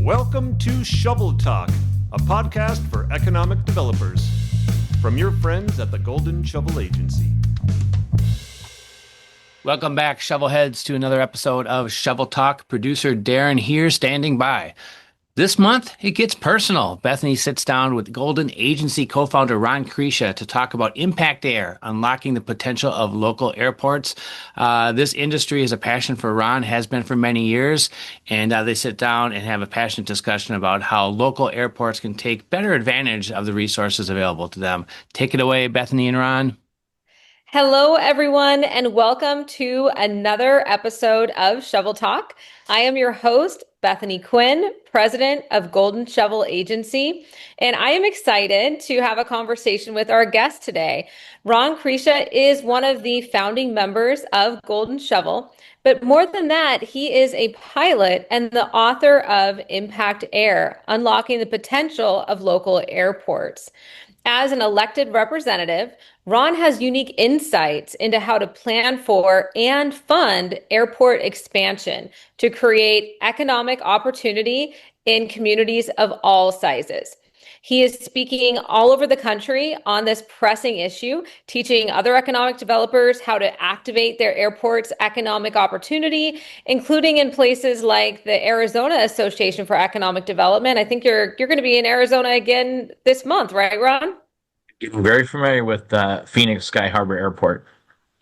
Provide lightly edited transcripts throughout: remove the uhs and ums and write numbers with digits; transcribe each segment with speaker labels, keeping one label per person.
Speaker 1: Welcome to Shovel Talk, a podcast for economic developers. From your friends at the Golden Shovel Agency.
Speaker 2: Welcome back, Shovelheads, to another episode of Shovel Talk. Producer Darren here, standing by. This month, it gets personal. Bethany sits down with Golden Agency co-founder Ron Kresha to talk about impactAIR, unlocking the potential of local airports. This industry is a passion for Ron, has been for many years, and they sit down and have a passionate discussion about how local airports can take better advantage of the resources available to them. Take it away, Bethany and Ron.
Speaker 3: Hello, everyone, and welcome to another episode of Shovel Talk. I am your host, Bethany Quinn, president of Golden Shovel Agency, and I am excited to have a conversation with our guest today. Ron Kresha is one of the founding members of Golden Shovel, but more than that, he is a pilot and the author of impactAIR, Unlocking the Potential of Local Airports. As an elected representative, Ron has unique insights into how to plan for and fund airport expansion to create economic opportunity in communities of all sizes. He is speaking all over the country on this pressing issue, teaching other economic developers how to activate their airport's economic opportunity, including in places like the Arizona Association for Economic Development. I think you're going to be in Arizona again this month, right, Ron?
Speaker 4: Getting very familiar with Phoenix Sky Harbor Airport.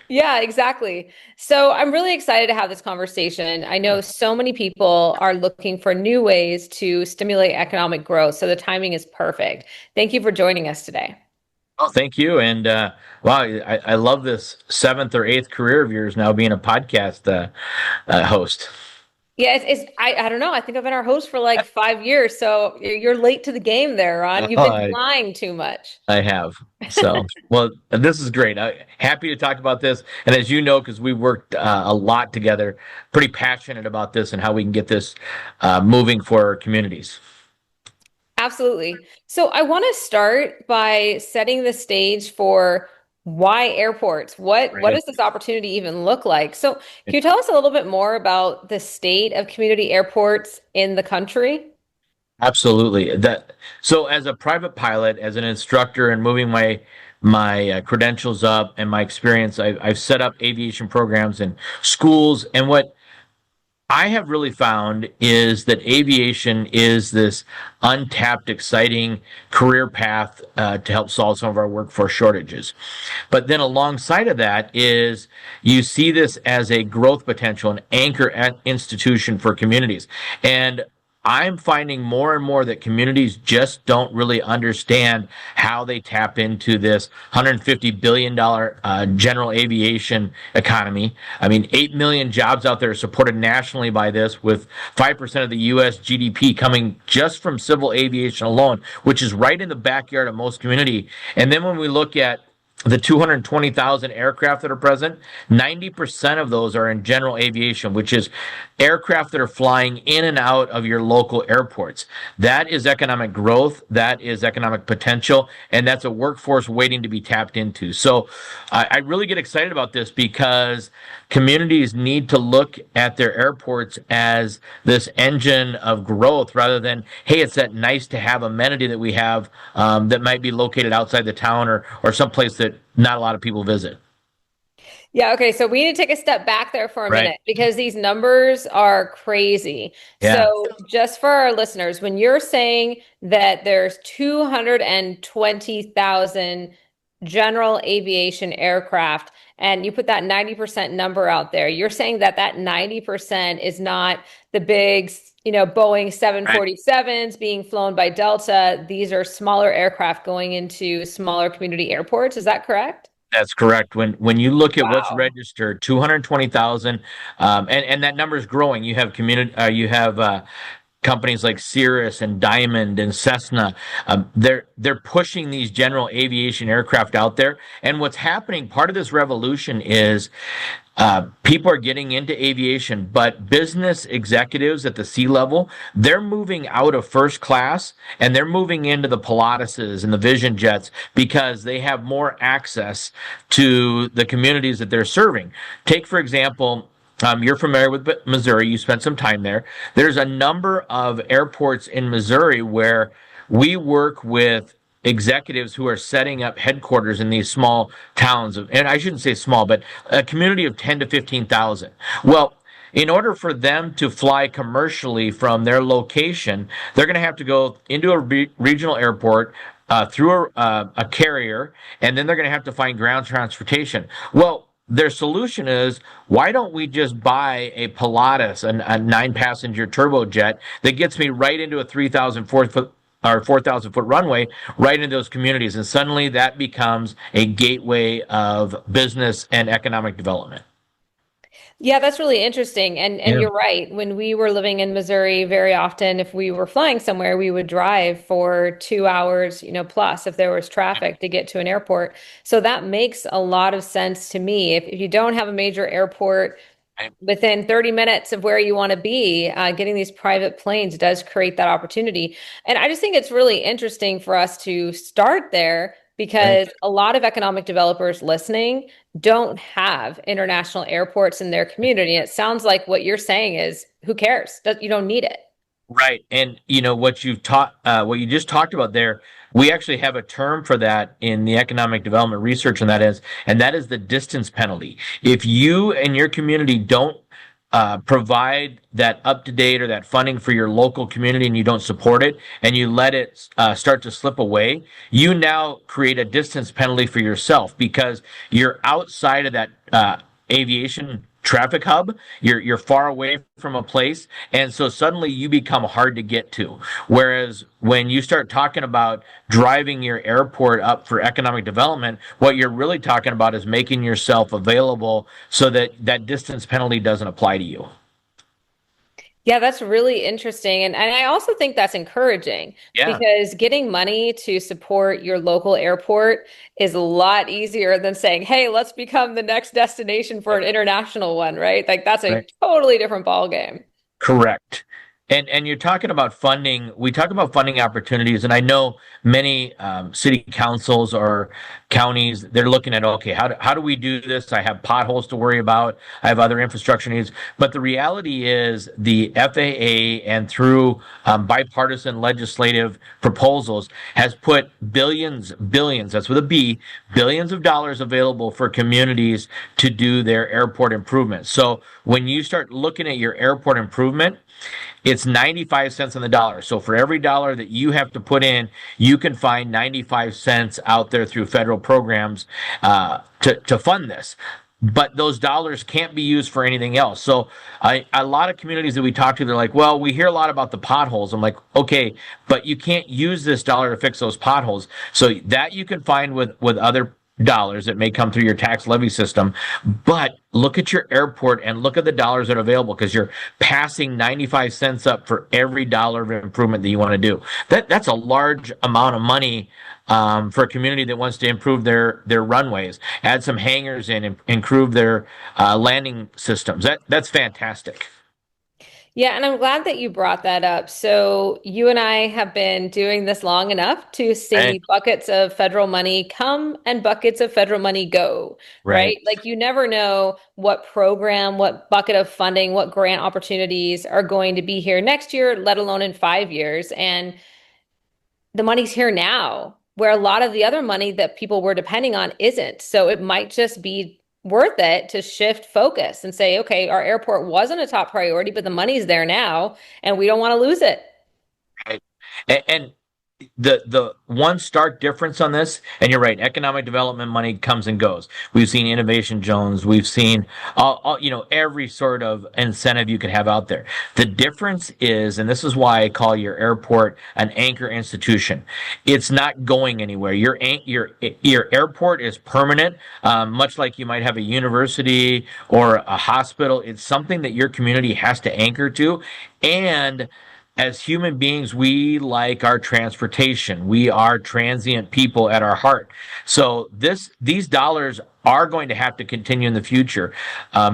Speaker 3: Yeah, exactly. So I'm really excited to have this conversation. I know so many people are looking for new ways to stimulate economic growth, so the timing is perfect. Thank you for joining us today.
Speaker 4: Oh, thank you. And wow, I love this 7th or 8th career of yours now being a podcast host.
Speaker 3: Yeah, I don't know. I think I've been our host for like 5 years, so you're late to the game there, Ron. You've been flying too much.
Speaker 4: I have. So, well, this is great. I'm happy to talk about this. And as you know, because we worked a lot together, pretty passionate about this and how we can get this moving for our communities.
Speaker 3: Absolutely. So I want to start by setting the stage for why airports? What does this opportunity even look like? So can you tell us a little bit more about the state of community airports in the country?
Speaker 4: Absolutely. So as a private pilot, as an instructor, and moving my credentials up and my experience, I've set up aviation programs in schools. And what I have really found is that aviation is this untapped, exciting career path to help solve some of our workforce shortages. But then alongside of that is you see this as a growth potential, an anchor institution for communities. And I'm finding more and more that communities just don't really understand how they tap into this $150 billion general aviation economy. I mean, 8 million jobs out there are supported nationally by this, with 5% of the U.S. GDP coming just from civil aviation alone, which is right in the backyard of most community. And then when we look at the 220,000 aircraft that are present, 90% of those are in general aviation, which is aircraft that are flying in and out of your local airports. That is economic growth, that is economic potential, and that's a workforce waiting to be tapped into. So I really get excited about this because communities need to look at their airports as this engine of growth rather than, hey, it's that nice to have amenity that we have that might be located outside the town or someplace that not a lot of people visit.
Speaker 3: Yeah, okay, so we need to take a step back there for a minute because these numbers are crazy. Yeah. So just for our listeners, when you're saying that there's 220,000 general aviation aircraft and you put that 90% number out there, you're saying that 90% is not the big, Boeing 747s being flown by Delta. These are smaller aircraft going into smaller community airports. Is that correct?
Speaker 4: That's correct. When you look at what's registered, 220,000, and that number is growing. You have companies like Cirrus and Diamond and Cessna. They're pushing these general aviation aircraft out there. And what's happening, part of this revolution is people are getting into aviation, but business executives at the C-level, they're moving out of first class and they're moving into the Pilatuses and the Vision Jets because they have more access to the communities that they're serving. Take, for example, You're familiar with Missouri. You spent some time there. There's a number of airports in Missouri where we work with executives who are setting up headquarters in these small towns and I shouldn't say small, but a community of 10 to 15,000. Well, in order for them to fly commercially from their location, they're going to have to go into a regional airport, through a carrier, and then they're going to have to find ground transportation. Well, their solution is, why don't we just buy a Pilatus, a 9-passenger turbojet that gets me right into a 3,000 foot or 4,000 foot runway right into those communities, and suddenly that becomes a gateway of business and economic development.
Speaker 3: Yeah, that's really interesting. And
Speaker 4: Yeah.
Speaker 3: you're right. When we were living in Missouri, very often, if we were flying somewhere, we would drive for 2 hours, plus if there was traffic to get to an airport. So that makes a lot of sense to me. If you don't have a major airport within 30 minutes of where you want to be, getting these private planes does create that opportunity. And I just think it's really interesting for us to start there because a lot of economic developers listening don't have international airports in their community. And it sounds like what you're saying is, who cares? You don't need it.
Speaker 4: Right. And what what you just talked about there, we actually have a term for that in the economic development research, and that is the distance penalty. If you and your community don't provide that up to date or that funding for your local community, and you don't support it, and you let it start to slip away, you now create a distance penalty for yourself because you're outside of that aviation traffic hub. You're far away from a place, and so suddenly you become hard to get to. Whereas when you start talking about driving your airport up for economic development, what you're really talking about is making yourself available so that that distance penalty doesn't apply to you.
Speaker 3: Yeah, that's really interesting. And I also think that's encouraging
Speaker 4: Yeah.
Speaker 3: because getting money to support your local airport is a lot easier than saying, hey, let's become the next destination for an international one, right? Like that's a
Speaker 4: Right.
Speaker 3: totally different ballgame.
Speaker 4: Correct. And you're talking about funding. We talk about funding opportunities, and I know many city councils or counties, they're looking at, okay, how do we do this? I have potholes to worry about. I have other infrastructure needs. But the reality is the FAA and through bipartisan legislative proposals has put billions, that's with a B, billions of dollars available for communities to do their airport improvements. So when you start looking at your airport improvement, it's 95 cents on the dollar. So for every dollar that you have to put in, you can find 95 cents out there through federal programs to fund this. But those dollars can't be used for anything else. So a lot of communities that we talk to, they're like, well, we hear a lot about the potholes. I'm like, okay, but you can't use this dollar to fix those potholes. So that you can find with other dollars that may come through your tax levy system. But look at your airport and look at the dollars that are available because you're passing 95 cents up for every dollar of improvement that you want to do. That's a large amount of money for a community that wants to improve their runways, add some hangars in, and improve their landing systems. That's fantastic.
Speaker 3: Yeah, and I'm glad that you brought that up. So you and I have been doing this long enough to see
Speaker 4: Right.
Speaker 3: buckets of federal money come and buckets of federal money go, right?
Speaker 4: Right.
Speaker 3: Like you never know what program, what bucket of funding, what grant opportunities are going to be here next year, let alone in 5 years. And the money's here now, where a lot of the other money that people were depending on isn't. So it might just be worth it to shift focus and say, okay, our airport wasn't a top priority, but the money's there now, and we don't want to lose it.
Speaker 4: Right. And the one stark difference on this, and you're right, economic development money comes and goes. We've seen Innovation Jones, we've seen every sort of incentive you could have out there. The difference is, and this is why I call your airport an anchor institution. It's not going anywhere. Your airport is permanent, much like you might have a university or a hospital. It's something that your community has to anchor to, and as human beings, we like our transportation. We are transient people at our heart. So these dollars are going to have to continue in the future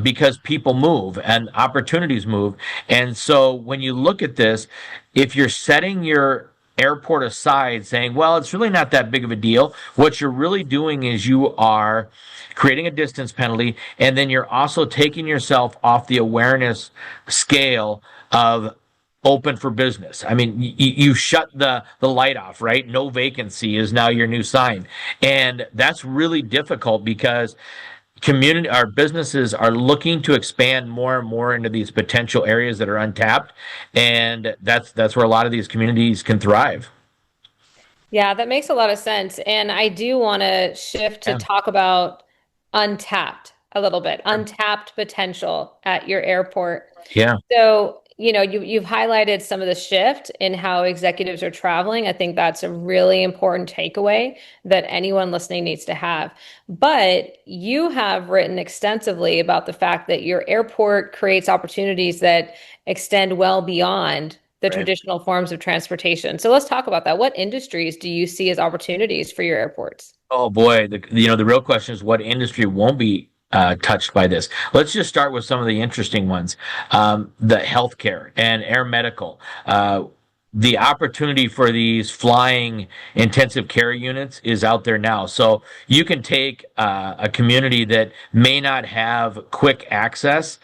Speaker 4: because people move and opportunities move. And so when you look at this, if you're setting your airport aside saying, well, it's really not that big of a deal. What you're really doing is you are creating a distance penalty, and then you're also taking yourself off the awareness scale of open for business. I mean, you shut the light off, right? No vacancy is now your new sign. And that's really difficult because our businesses are looking to expand more and more into these potential areas that are untapped, and that's where a lot of these communities can thrive.
Speaker 3: Yeah, that makes a lot of sense. And I do want to shift to
Speaker 4: Yeah.
Speaker 3: talk about untapped a little bit, untapped potential at your airport.
Speaker 4: Yeah.
Speaker 3: So, you've highlighted some of the shift in how executives are traveling. I think that's a really important takeaway that anyone listening needs to have. But you have written extensively about the fact that your airport creates opportunities that extend well beyond the
Speaker 4: Right.
Speaker 3: traditional forms of transportation. So let's talk about that. What industries do you see as opportunities for your airports?
Speaker 4: Oh boy, the real question is what industry won't be touched by this. Let's just start with some of the interesting ones. The healthcare and air medical. The opportunity for these flying intensive care units is out there now. So you can take a community that may not have quick access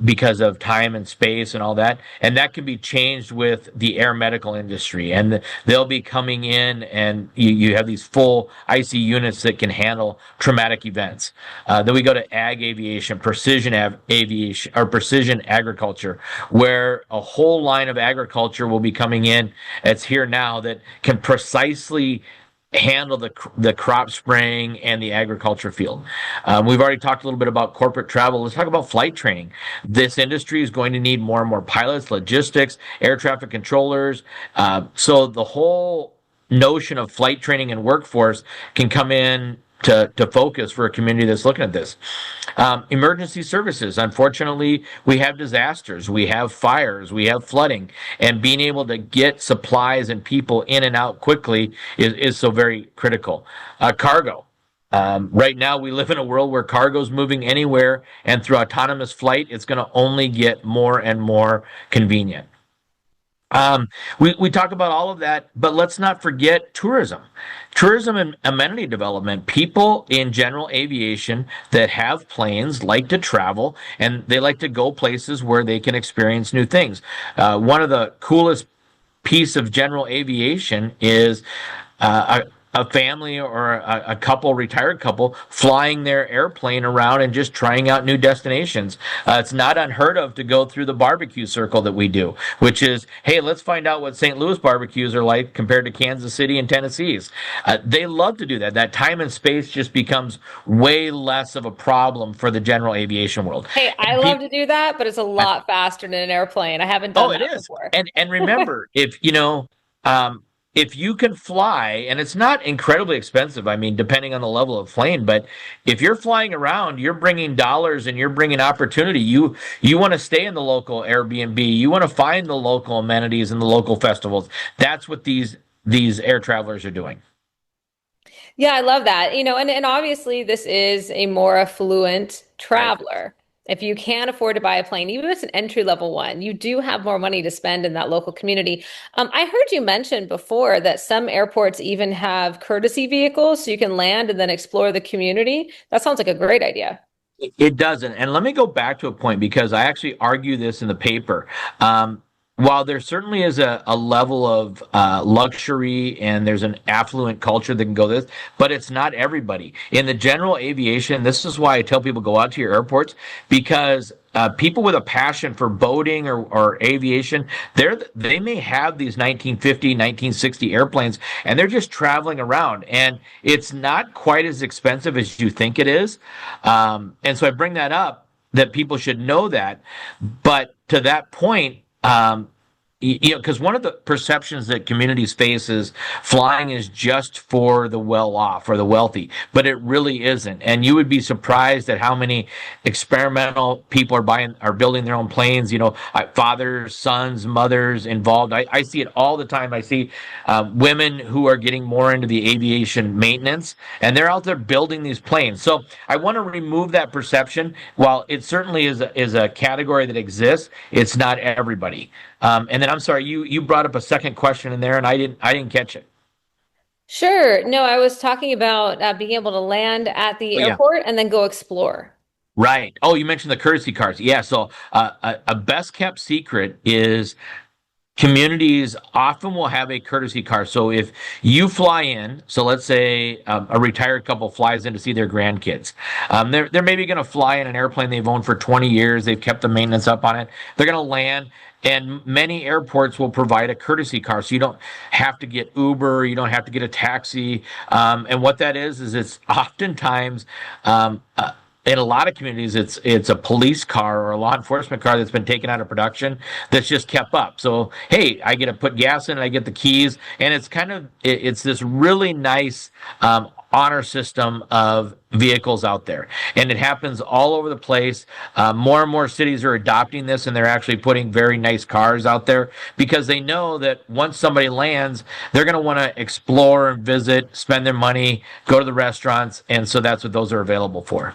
Speaker 4: because of time and space and all that. And that can be changed with the air medical industry. And they'll be coming in, and you have these full IC units that can handle traumatic events. Then we go to ag aviation, aviation, or precision agriculture, where a whole line of agriculture will be coming in. It's here now that can precisely handle the crop spraying and the agriculture field. We've already talked a little bit about corporate travel. Let's talk about flight training. This industry is going to need more and more pilots, logistics, air traffic controllers. So the whole notion of flight training and workforce can come in to focus for a community that's looking at this. Emergency services. Unfortunately, we have disasters, we have fires, we have flooding, and being able to get supplies and people in and out quickly is so very critical. Cargo. Right now, we live in a world where cargo is moving anywhere, and through autonomous flight, it's going to only get more and more convenient. We talk about all of that, but let's not forget tourism and amenity development. People in general aviation that have planes like to travel, and they like to go places where they can experience new things. One of the coolest piece of general aviation is a family or a couple, retired couple, flying their airplane around and just trying out new destinations. It's not unheard of to go through the barbecue circle that we do, which is, hey, let's find out what St. Louis barbecues are like compared to Kansas City and Tennessee's. They love to do that. That time and space just becomes way less of a problem for the general aviation world.
Speaker 3: Hey, I love to do that, but it's a lot faster than an airplane. I haven't done that before.
Speaker 4: And remember, if you can fly, and it's not incredibly expensive, I mean, depending on the level of plane, but if you're flying around, you're bringing dollars and you're bringing opportunity. You want to stay in the local Airbnb. You want to find the local amenities and the local festivals. That's what these air travelers are doing.
Speaker 3: Yeah, I love that. And obviously this is a more affluent traveler. If you can't afford to buy a plane, even if it's an entry-level one, you do have more money to spend in that local community. I heard you mention before that some airports even have courtesy vehicles so you can land and then explore the community. That sounds like a great idea.
Speaker 4: It doesn't. And let me go back to a point because I actually argue this in the paper. While there certainly is a level of luxury and there's an affluent culture that can go this, but it's not everybody. In the general aviation, this is why I tell people go out to your airports, because people with a passion for boating or aviation, they may have these 1950, 1960 airplanes, and they're just traveling around. And it's not quite as expensive as you think it is. And so I bring that up, that people should know that. But to that point, because one of the perceptions that communities face is flying is just for the well-off or the wealthy, but it really isn't. And you would be surprised at how many experimental people are building their own planes. Fathers, sons, mothers involved. I see it all the time. I see women who are getting more into the aviation maintenance, and they're out there building these planes. So I want to remove that perception. While it certainly is a category that exists, it's not everybody. And then And I'm sorry, you brought up a second question in there, and I didn't catch it.
Speaker 3: Sure. No, I was talking about being able to land at the
Speaker 4: Oh yeah.
Speaker 3: airport and then go explore.
Speaker 4: Right. Oh, you mentioned the courtesy cars. Yeah. So a best kept secret is communities often will have a courtesy car. So if you fly in, so let's say a retired couple flies in to see their grandkids, they're maybe going to fly in an airplane they've owned for 20 years. They've kept the maintenance up on it. They're going to land. And many airports will provide a courtesy car, so you don't have to get Uber, you don't have to get a taxi. And what that is it's oftentimes in a lot of communities, it's a police car or a law enforcement car that's been taken out of production that's just kept up. So hey, I get to put gas in, I get the keys, and it's this really nice honor system of vehicles out there, and it happens all over the place. More and more cities are adopting this, and they're actually putting very nice cars out there because they know that once somebody lands, they're going to want to explore and visit, spend their money, go to the restaurants, and so that's what those are available for.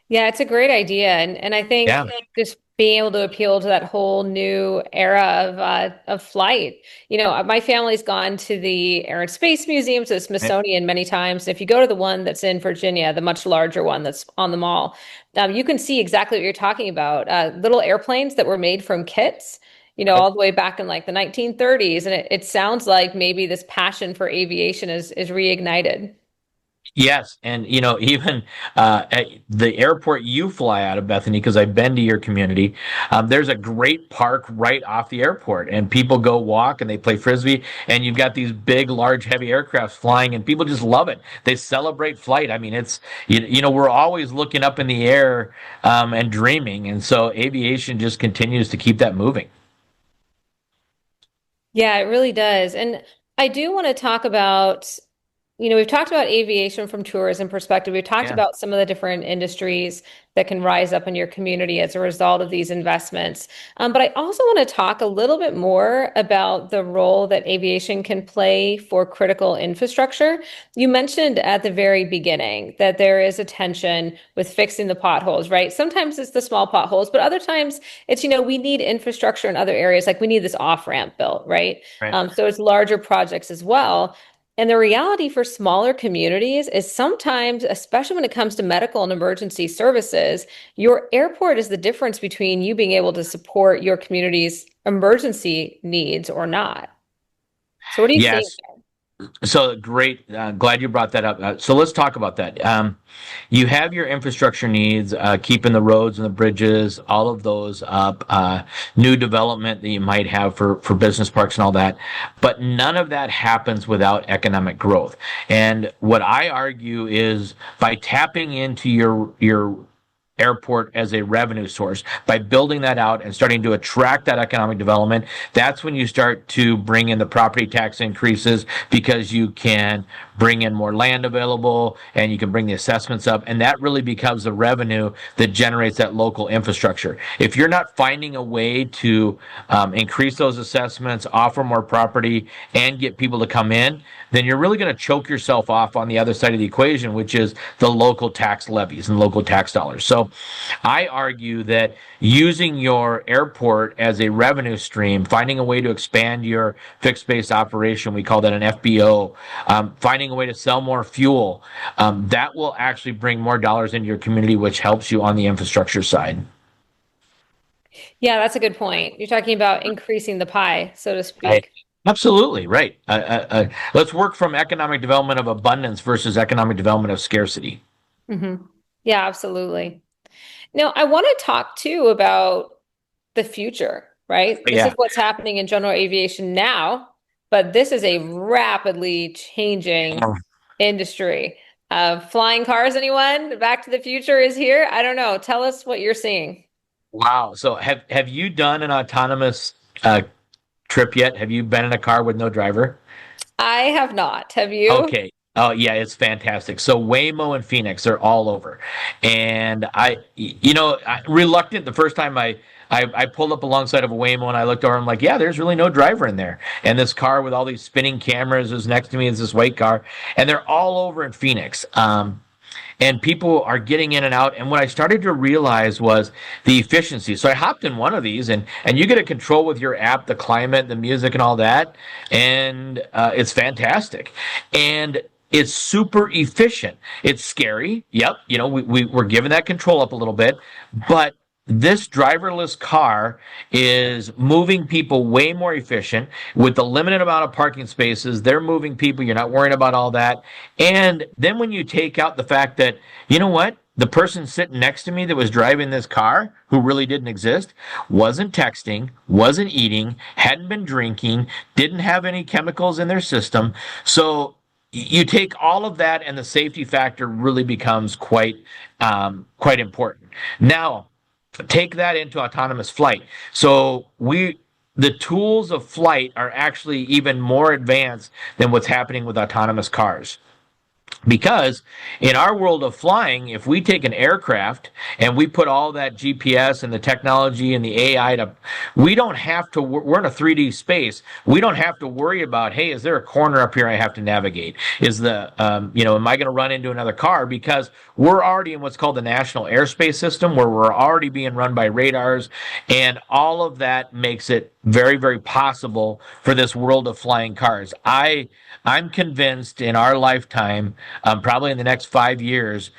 Speaker 3: Yeah, it's a great idea. And I think
Speaker 4: Yeah.
Speaker 3: just being able to appeal to that whole new era of flight. My family's gone to the Air and Space Museum, to the Smithsonian many times. If you go to the one that's in Virginia, the much larger one that's on the mall, you can see exactly what you're talking about. Little airplanes that were made from kits, all the way back in like the 1930s. And it sounds like maybe this passion for aviation is reignited.
Speaker 4: Yes, and even at the airport you fly out of, Bethany, because I've been to your community. There's a great park right off the airport, and people go walk and they play frisbee. And you've got these big, large, heavy aircrafts flying, and people just love it. They celebrate flight. I mean, it's we're always looking up in the air and dreaming, and so aviation just continues to keep that moving.
Speaker 3: Yeah, it really does. And I do want to talk about, we've talked about aviation from tourism perspective. We've talked
Speaker 4: Yeah.
Speaker 3: about some of the different industries that can rise up in your community as a result of these investments. But I also want to talk a little bit more about the role that aviation can play for critical infrastructure. You mentioned at the very beginning that there is a tension with fixing the potholes, right? Sometimes it's the small potholes, but other times it's, we need infrastructure in other areas, like we need this off-ramp built, right?
Speaker 4: Right.
Speaker 3: So it's larger projects as well. And the reality for smaller communities is sometimes, especially when it comes to medical and emergency services, your airport is the difference between you being able to support your community's emergency needs or not. So what do you think?
Speaker 4: Yes. So great. Glad you brought that up. So let's talk about that. You have your infrastructure needs, keeping the roads and the bridges, all of those up, new development that you might have for business parks and all that. But none of that happens without economic growth. And what I argue is by tapping into your airport as a revenue source, by building that out and starting to attract that economic development, that's when you start to bring in the property tax increases because you can bring in more land available and you can bring the assessments up, and that really becomes the revenue that generates that local infrastructure. If you're not finding a way to increase those assessments, offer more property, and get people to come in, then you're really going to choke yourself off on the other side of the equation, which is the local tax levies and local tax dollars. So I argue that using your airport as a revenue stream, finding a way to expand your fixed base operation, we call that an FBO, finding a way to sell more fuel, that will actually bring more dollars into your community, which helps you on the infrastructure side.
Speaker 3: Yeah, that's a good point. You're talking about increasing the pie, so to
Speaker 4: Right.
Speaker 3: speak.
Speaker 4: Absolutely, right. Let's work from economic development of abundance versus economic development of scarcity.
Speaker 3: hmm Yeah, absolutely. Now, I want to talk too about the future, right? This
Speaker 4: Yeah.
Speaker 3: is what's happening in general aviation now, but this is a rapidly changing industry. Flying cars, anyone? Back to the Future is here. I don't know. Tell us what you're seeing.
Speaker 4: Wow. So have you done an autonomous trip yet? Have you been in a car with no driver?
Speaker 3: I have not. Have you?
Speaker 4: Okay. Oh yeah, it's fantastic. So Waymo and Phoenix, they're all over. And reluctant the first time I pulled up alongside of a Waymo and I looked over, I'm like, yeah, there's really no driver in there. And this car with all these spinning cameras is next to me is this white car, and they're all over in Phoenix. and people are getting in and out. And what I started to realize was the efficiency. So I hopped in one of these, and you get to control with your app the climate, the music, and all that, and it's fantastic. And it's super efficient. It's scary. Yep. We're giving that control up a little bit, but this driverless car is moving people way more efficient with the limited amount of parking spaces. They're moving people. You're not worrying about all that. And then when you take out the fact that, you know what? The person sitting next to me that was driving this car, who really didn't exist, wasn't texting, wasn't eating, hadn't been drinking, didn't have any chemicals in their system. So you take all of that, and the safety factor really becomes quite important. Now, take that into autonomous flight. So the tools of flight are actually even more advanced than what's happening with autonomous cars. Because in our world of flying, if we take an aircraft and we put all that GPS and the technology and the AI we don't have to, we're in a 3D space. We don't have to worry about, hey, is there a corner up here I have to navigate? Am I going to run into another car? Because we're already in what's called the National Airspace System, where we're already being run by radars. And all of that makes it very, very possible for this world of flying cars. I'm convinced in our lifetime, probably in the next 5 years,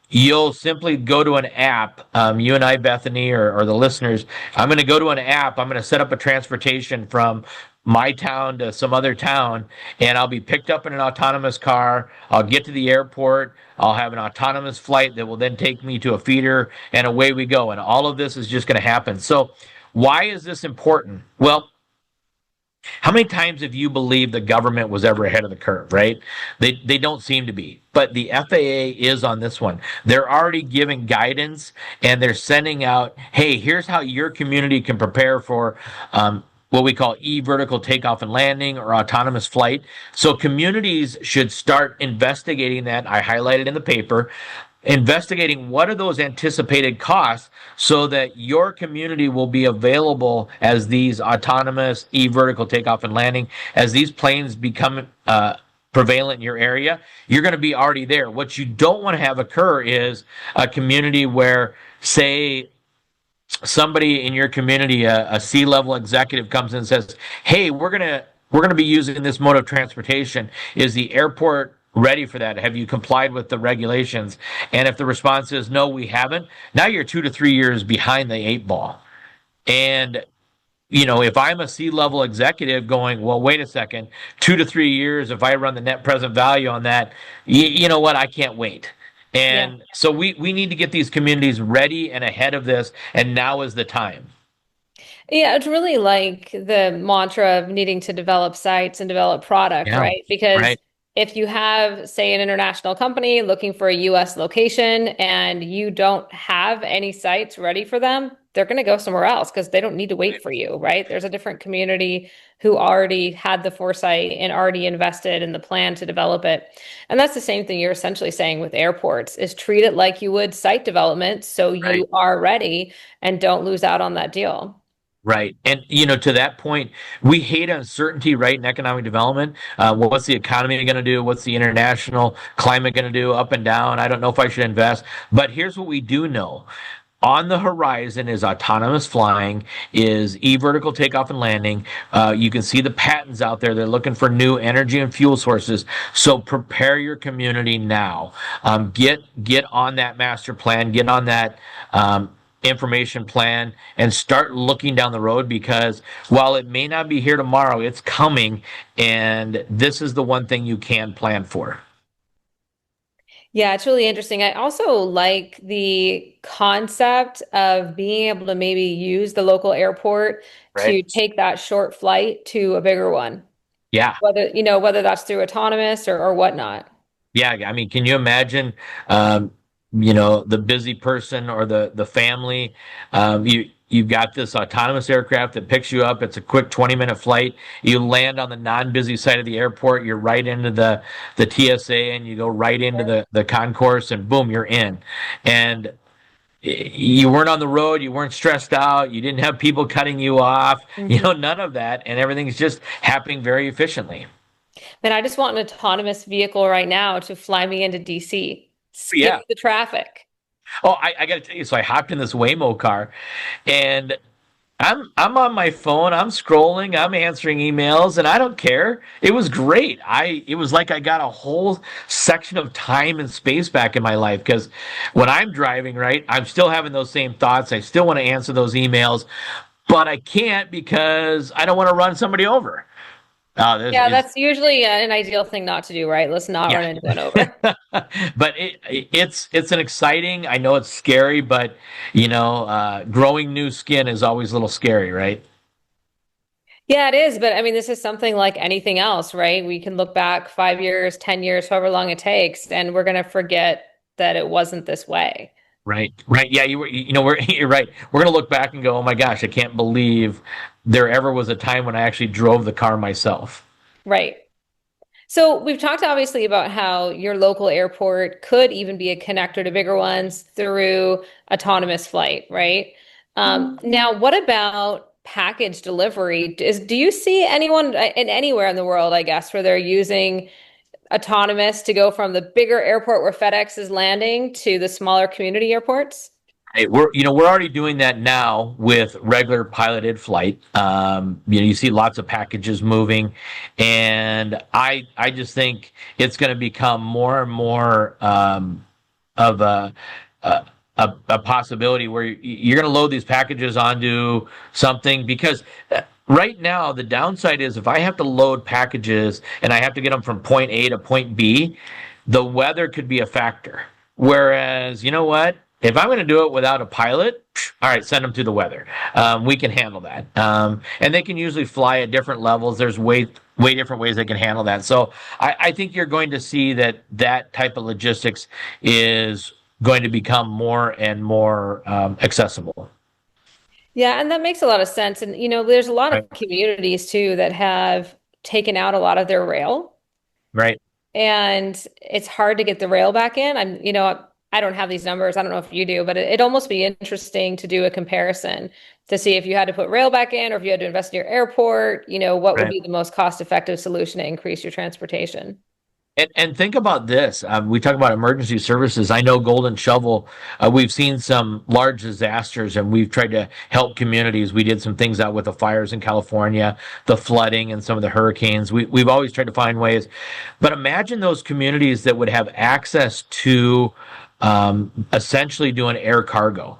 Speaker 4: you'll simply go to an app. You and I, Bethany, or the listeners, I'm going to go to an app. I'm going to set up a transportation from my town to some other town, and I'll be picked up in an autonomous car. I'll get to the airport. I'll have an autonomous flight that will then take me to a feeder, and away we go. And all of this is just going to happen. So why is this important? Well, how many times have you believed the government was ever ahead of the curve, right? They don't seem to be. But the FAA is on this one. They're already giving guidance, and they're sending out, hey, here's how your community can prepare for what we call vertical takeoff and landing, or autonomous flight. So communities should start investigating that. I highlighted in the paper, investigating what are those anticipated costs so that your community will be available as these autonomous vertical takeoff and landing, as these planes become prevalent in your area, you're going to be already there. What you don't want to have occur is a community where, say, somebody in your community, a C-level executive, comes in and says, hey, we're going to be using this mode of transportation. Is the airport ready for that? Have you complied with the regulations? And if the response is no, we haven't, now you're 2 to 3 years behind the 8 ball. And if I'm a C-level executive going, well, wait a second, 2 to 3 years, if I run the net present value on that, you know what, I can't wait. And so we need to get these communities ready and ahead of this, and now is the time.
Speaker 3: Yeah, it's really like the mantra of needing to develop sites and develop product, right? Because if you have, say, an international company looking for a US location and you don't have any sites ready for them, they're going to go somewhere else because they don't need to wait for you, right? There's a different community who already had the foresight and already invested in the plan to develop it. And that's the same thing you're essentially saying with airports, is treat it like you would site development so you are ready and don't lose out on that deal.
Speaker 4: Right. And, to that point, we hate uncertainty, right, in economic development. What's the economy going to do? What's the international climate going to do? Up and down. I don't know if I should invest. But here's what we do know. On the horizon is autonomous flying, is vertical takeoff and landing. You can see the patents out there. They're looking for new energy and fuel sources. So prepare your community now. Get on that master plan. Get on that information plan and start looking down the road, because while it may not be here tomorrow, it's coming, and this is the one thing you can plan for.
Speaker 3: Yeah, it's really interesting. I also like the concept of being able to maybe use the local airport to take that short flight to a bigger one.
Speaker 4: Yeah.
Speaker 3: Whether that's through autonomous or whatnot.
Speaker 4: Yeah, I mean, can you imagine the busy person or the family? You've got this autonomous aircraft that picks you up. It's a quick 20-minute flight. You land on the non-busy side of the airport. You're right into the TSA, and you go right into the concourse, and boom, you're in. And you weren't on the road. You weren't stressed out. You didn't have people cutting you off.
Speaker 3: Mm-hmm.
Speaker 4: None of that. And everything's just happening very efficiently.
Speaker 3: Man, I just want an autonomous vehicle right now to fly me into DC. skip
Speaker 4: Yeah.
Speaker 3: the traffic.
Speaker 4: Oh, I got to tell you. So I hopped in this Waymo car, and I'm on my phone. I'm scrolling. I'm answering emails, and I don't care. It was great. It was like I got a whole section of time and space back in my life because when I'm driving, right, I'm still having those same thoughts. I still want to answer those emails, but I can't because I don't want to run somebody over. This
Speaker 3: Yeah,
Speaker 4: is
Speaker 3: that's usually an ideal thing not to do, right? Let's not run anyone over.
Speaker 4: but it's an exciting. I know it's scary, but growing new skin is always a little scary, right?
Speaker 3: Yeah, it is. But I mean, this is something like anything else, right? We can look back 5 years, 10 years, however long it takes, and we're going to forget that it wasn't this way.
Speaker 4: Right, right. Yeah, you're right. We're gonna look back and go, oh my gosh, I can't believe there ever was a time when I actually drove the car myself.
Speaker 3: Right. So we've talked obviously about how your local airport could even be a connector to bigger ones through autonomous flight, right? Now, what about package delivery? Do you see anyone in anywhere in the world, I guess, where they're using autonomous to go from the bigger airport where FedEx is landing to the smaller community airports?
Speaker 4: Hey, we're already doing that now with regular piloted flight. You see lots of packages moving, and I just think it's going to become more and more of a possibility where you're going to load these packages onto something because right now the downside is if I have to load packages and I have to get them from point A to point B, the weather could be a factor. Whereas, you know what? If I'm going to do it without a pilot, all right, send them to the weather. We can handle that. And they can usually fly at different levels. There's way different ways they can handle that. So I think you're going to see that type of logistics is going to become more and more accessible.
Speaker 3: Yeah, and that makes a lot of sense. And, there's a lot of
Speaker 4: Right.
Speaker 3: communities too that have taken out a lot of their rail,
Speaker 4: Right.
Speaker 3: and it's hard to get the rail back in. I don't have these numbers. I don't know if you do, but it'd almost be interesting to do a comparison to see if you had to put rail back in or if you had to invest in your airport, what would
Speaker 4: Right.
Speaker 3: be the most cost-effective solution to increase your transportation.
Speaker 4: And think about this. We talk about emergency services. I know Golden Shovel, we've seen some large disasters and we've tried to help communities. We did some things out with the fires in California, the flooding, and some of the hurricanes. We've always tried to find ways. But imagine those communities that would have access to essentially doing air cargo,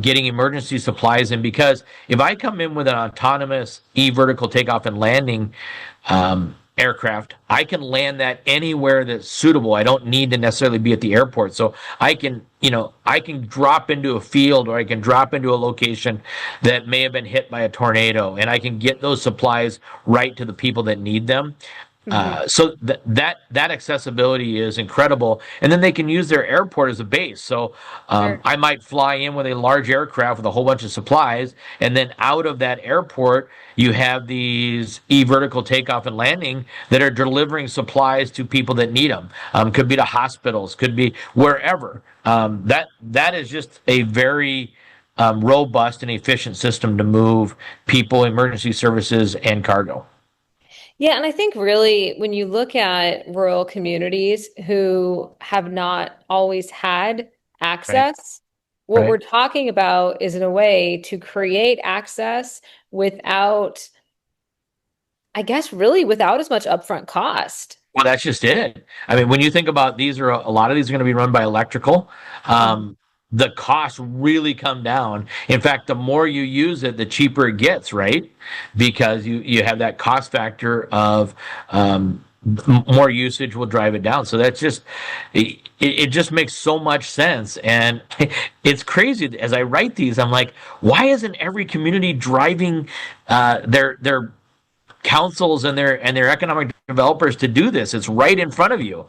Speaker 4: getting emergency supplies in. Because if I come in with an autonomous vertical takeoff and landing, aircraft, I can land that anywhere that's suitable. I don't need to necessarily be at the airport. So I can drop into a field or I can drop into a location that may have been hit by a tornado and I can get those supplies right to the people that need them. So that accessibility is incredible, and then they can use their airport as a base. So
Speaker 3: Sure.
Speaker 4: I might fly in with a large aircraft with a whole bunch of supplies, and then out of that airport, you have these vertical takeoff and landing that are delivering supplies to people that need them. Could be to hospitals, could be wherever. That is just a very robust and efficient system to move people, emergency services, and cargo.
Speaker 3: Yeah, and I think really when you look at rural communities who have not always had
Speaker 4: Right.
Speaker 3: access, what
Speaker 4: Right.
Speaker 3: we're talking about is in a way to create access without, I guess, really without as much upfront cost.
Speaker 4: Well, that's just it. I mean, when you think about these are a lot of these are going to be run by electrical. The costs really come down. In fact, the more you use it, the cheaper it gets, right? Because you have that cost factor of more usage will drive it down. So that's just it just makes so much sense. And it's crazy as I write these, I'm like, why isn't every community driving their councils and their economic developers to do this? It's right in front of you.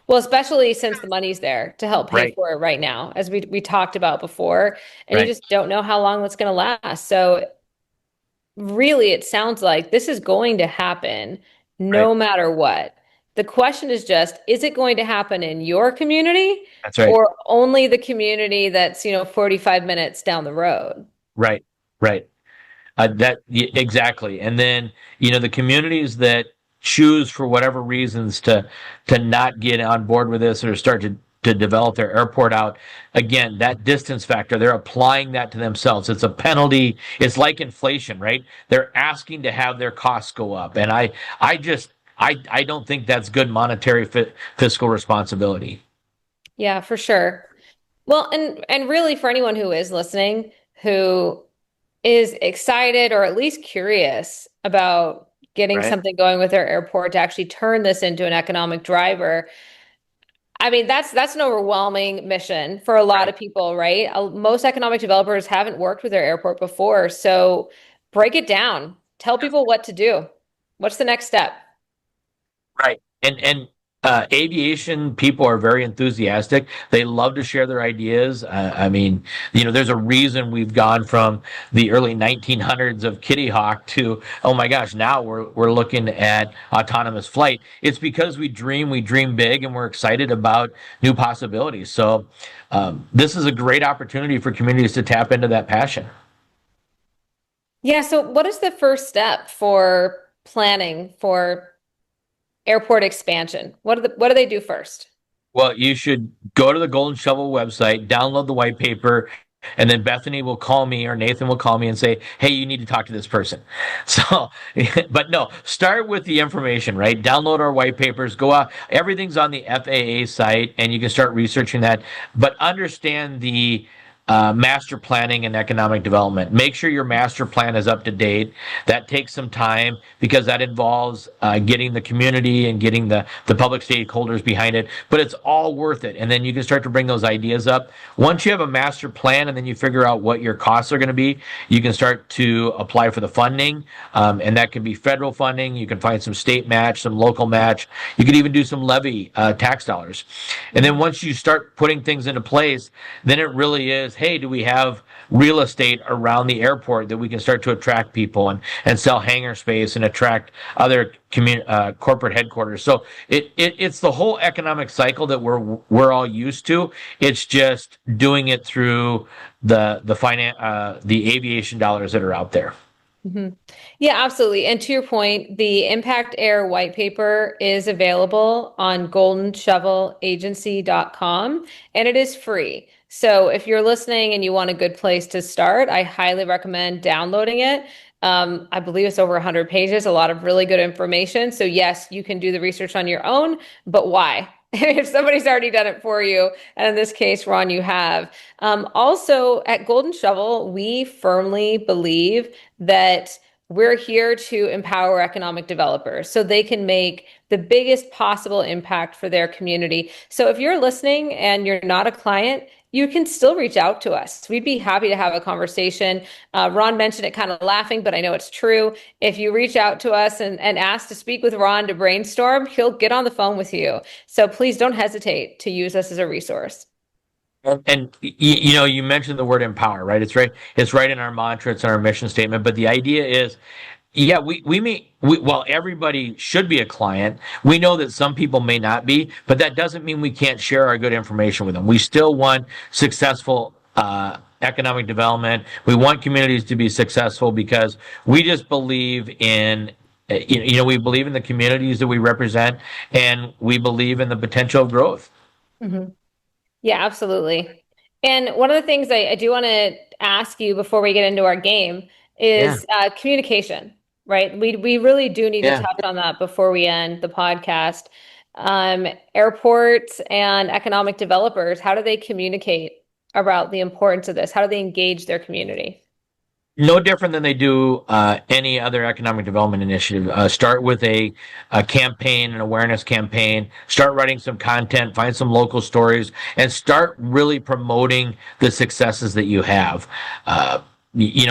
Speaker 3: Well, especially since the money's there to help pay
Speaker 4: Right.
Speaker 3: for it right now, as we talked about before, and you
Speaker 4: Right.
Speaker 3: just don't know how long that's going to last. So really, it sounds like this is going to happen
Speaker 4: Right.
Speaker 3: no matter what. The question is just, is it going to happen in your community
Speaker 4: That's right.
Speaker 3: or only the community that's, 45 minutes down the road?
Speaker 4: Right. Right. Exactly. And then, the communities that choose for whatever reasons to not get on board with this or start to develop their airport out, again, that distance factor, they're applying that to themselves. It's a penalty. It's like inflation, right? They're asking to have their costs go up. And I don't think that's good monetary fiscal responsibility.
Speaker 3: Yeah, for sure. Well, and really for anyone who is listening, who is excited or at least curious about getting
Speaker 4: Right.
Speaker 3: something going with their airport to actually turn this into an economic driver. I mean, that's an overwhelming mission for a lot
Speaker 4: Right.
Speaker 3: of people, right? Most economic developers haven't worked with their airport before. So break it down. Tell people what to do. What's the next step?
Speaker 4: Right. And aviation people are very enthusiastic. They love to share their ideas. I mean, there's a reason we've gone from the early 1900s of Kitty Hawk to, oh my gosh, now we're looking at autonomous flight. It's because we dream big, and we're excited about new possibilities. So this is a great opportunity for communities to tap into that passion.
Speaker 3: Yeah, so what is the first step for planning for airport expansion? What do they do first?
Speaker 4: Well, you should go to the Golden Shovel website, download the white paper, and then Bethany will call me or Nathan will call me and say, "Hey, you need to talk to this person." So, but no, start with the information, right? Download our white papers, go out. Everything's on the FAA site, and you can start researching that. But understand the master planning and economic development. Make sure your master plan is up to date. That takes some time because that involves getting the community and getting the public stakeholders behind it, but it's all worth it. And then you can start to bring those ideas up. Once you have a master plan and then you figure out what your costs are going to be, you can start to apply for the funding. And that can be federal funding. You can find some state match, some local match. You could even do some levy tax dollars. And then once you start putting things into place, then it really is, hey, do we have real estate around the airport that we can start to attract people and sell hangar space and attract other corporate headquarters? So it's the whole economic cycle that we're all used to. It's just doing it through the aviation dollars that are out there.
Speaker 3: Mhm. Yeah, absolutely. And to your point, the impactAIR white paper is available on goldenshovelagency.com and it is free. So if you're listening and you want a good place to start, I highly recommend downloading it. I believe it's over 100 pages, a lot of really good information. So yes, you can do the research on your own, but why? If somebody's already done it for you, and in this case, Ron, you have. Also, at Golden Shovel, we firmly believe that we're here to empower economic developers so they can make the biggest possible impact for their community. So if you're listening and you're not a client, you can still reach out to us. We'd be happy to have a conversation. Ron mentioned it kind of laughing, but I know it's true. If you reach out to us and ask to speak with Ron to brainstorm, he'll get on the phone with you. So please don't hesitate to use us as a resource.
Speaker 4: And you mentioned the word empower, right? It's right in our mantra, it's in our mission statement. But the idea is, yeah, well, everybody should be a client. We know that some people may not be, but that doesn't mean we can't share our good information with them. We still want successful economic development. We want communities to be successful because we just believe in we believe in the communities that we represent, and we believe in the potential of growth.
Speaker 3: Mhm. Yeah, absolutely. And one of the things I do want to ask you before we get into our game
Speaker 4: Yeah,
Speaker 3: is communication, right? We really do need to
Speaker 4: yeah.
Speaker 3: touch on that before we end the podcast. Airports and economic developers, how do they communicate about the importance of this? How do they engage their community?
Speaker 4: No different than they do any other economic development initiative. Start with a campaign, an awareness campaign. Start writing some content, find some local stories, and start really promoting the successes that you have.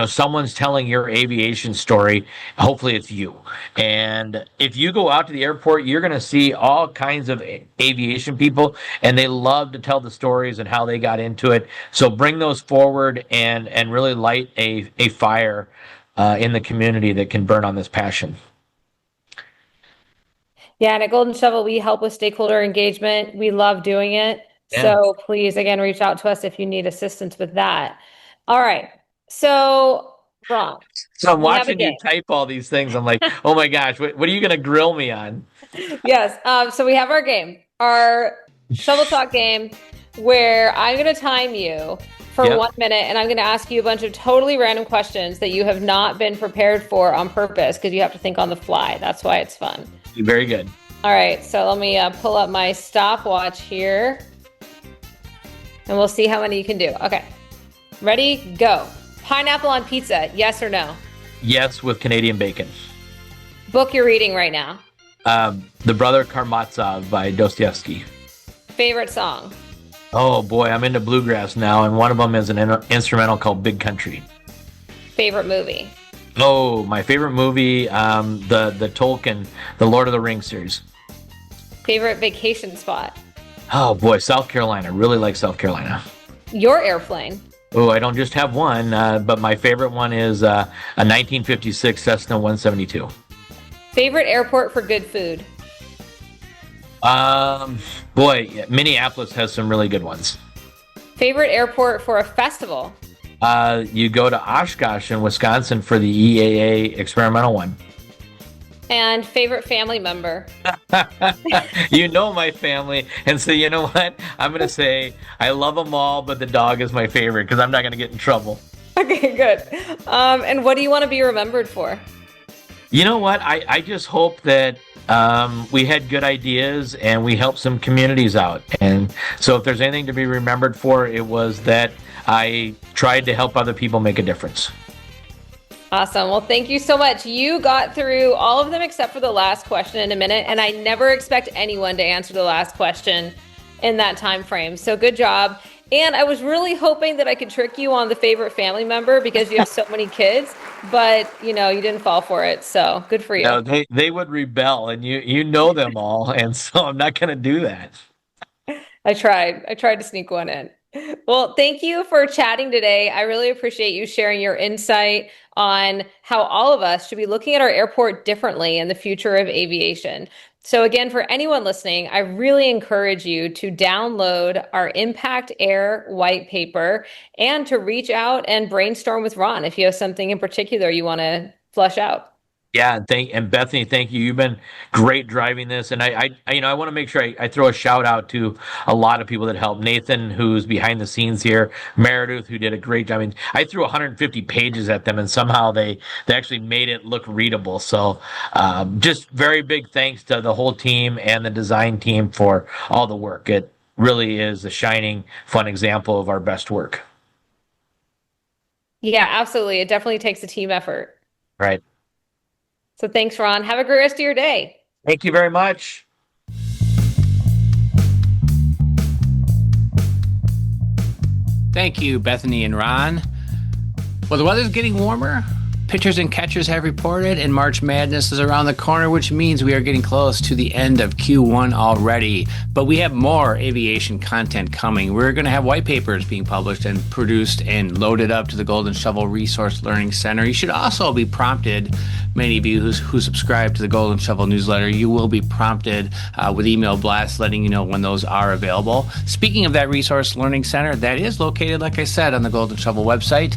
Speaker 4: Someone's telling your aviation story. Hopefully, it's you. And if you go out to the airport, you're going to see all kinds of aviation people, and they love to tell the stories and how they got into it. So bring those forward and really light a fire in the community that can burn on this passion.
Speaker 3: Yeah, and at Golden Shovel, we help with stakeholder engagement. We love doing it.
Speaker 4: Yeah.
Speaker 3: So please, again, reach out to us if you need assistance with that. All right. So Ron,
Speaker 4: So I'm
Speaker 3: we have a
Speaker 4: watching you
Speaker 3: game.
Speaker 4: type all these things. I'm like, oh my gosh, what are you going to grill me on?
Speaker 3: Yes. So we have our game, our shovel talk game, where I'm going to time you for
Speaker 4: Yep.
Speaker 3: 1 minute, and I'm going to ask you a bunch of totally random questions that you have not been prepared for on purpose because you have to think on the fly. That's why it's fun.
Speaker 4: Very good.
Speaker 3: All right. So let me pull up my stopwatch here, and we'll see how many you can do. Okay. Ready? Go. Pineapple on pizza, yes or no?
Speaker 4: Yes, with Canadian bacon.
Speaker 3: Book you're reading right now.
Speaker 4: The Brother Karamazov by Dostoevsky.
Speaker 3: Favorite song?
Speaker 4: Oh boy, I'm into bluegrass now, and one of them is an instrumental called Big Country.
Speaker 3: Favorite movie?
Speaker 4: Oh, my favorite movie, the Tolkien, the Lord of the Rings series.
Speaker 3: Favorite vacation spot?
Speaker 4: Oh boy, South Carolina. Really like South Carolina.
Speaker 3: Your airplane?
Speaker 4: Oh, I don't just have one, but my favorite one is a 1956 Cessna 172.
Speaker 3: Favorite airport for good food?
Speaker 4: Boy, yeah, Minneapolis has some really good ones.
Speaker 3: Favorite airport for a festival?
Speaker 4: You go to Oshkosh in Wisconsin for the EAA experimental one.
Speaker 3: And favorite family member?
Speaker 4: You know my family, and so you know what? I'm going to say I love them all, but the dog is my favorite because I'm not going to get in trouble.
Speaker 3: Okay, good. And what do you want to be remembered for?
Speaker 4: You know what? I just hope that we had good ideas and we helped some communities out. And so if there's anything to be remembered for, it was that I tried to help other people make a difference.
Speaker 3: Awesome. Well, thank you so much. You got through all of them except for the last question in a minute, and I never expect anyone to answer the last question in that time frame. So good job. And I was really hoping that I could trick you on the favorite family member because you have so many kids, but you didn't fall for it. So good for you.
Speaker 4: No, they would rebel, and you know them all, and so I'm not going to do that.
Speaker 3: I tried to sneak one in. Well, thank you for chatting today. I really appreciate you sharing your insight on how all of us should be looking at our airport differently in the future of aviation. So again, for anyone listening, I really encourage you to download our impactAIR white paper and to reach out and brainstorm with Ron if you have something in particular you want to flesh out.
Speaker 4: Yeah, and Bethany, thank you. You've been great driving this, and I want to make sure I throw a shout out to a lot of people that helped. Nathan, who's behind the scenes here, Meredith, who did a great job. I mean, I threw 150 pages at them, and somehow they actually made it look readable. So, just very big thanks to the whole team and the design team for all the work. It really is a shining, fun example of our best work.
Speaker 3: Yeah, absolutely. It definitely takes a team effort.
Speaker 4: Right.
Speaker 3: So thanks, Ron. Have a great rest of your day.
Speaker 4: Thank you very much.
Speaker 2: Thank you, Bethany and Ron. Well, the weather's getting warmer. Pitchers and catchers have reported, and March Madness is around the corner, which means we are getting close to the end of Q1 already. But we have more aviation content coming. We're going to have white papers being published and produced and loaded up to the Golden Shovel Resource Learning Center. You should also be prompted, many of you who subscribe to the Golden Shovel newsletter, you will be prompted with email blasts letting you know when those are available. Speaking of that Resource Learning Center, that is located, like I said, on the Golden Shovel website.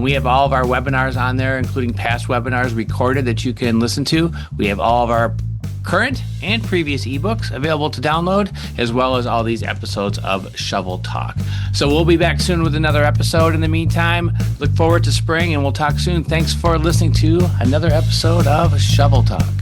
Speaker 2: We have all of our webinars on there, including past webinars recorded that you can listen to. We have all of our current and previous ebooks available to download, as well as all these episodes of Shovel Talk. So we'll be back soon with another episode. In the meantime, look forward to spring, and we'll talk soon. Thanks for listening to another episode of Shovel Talk.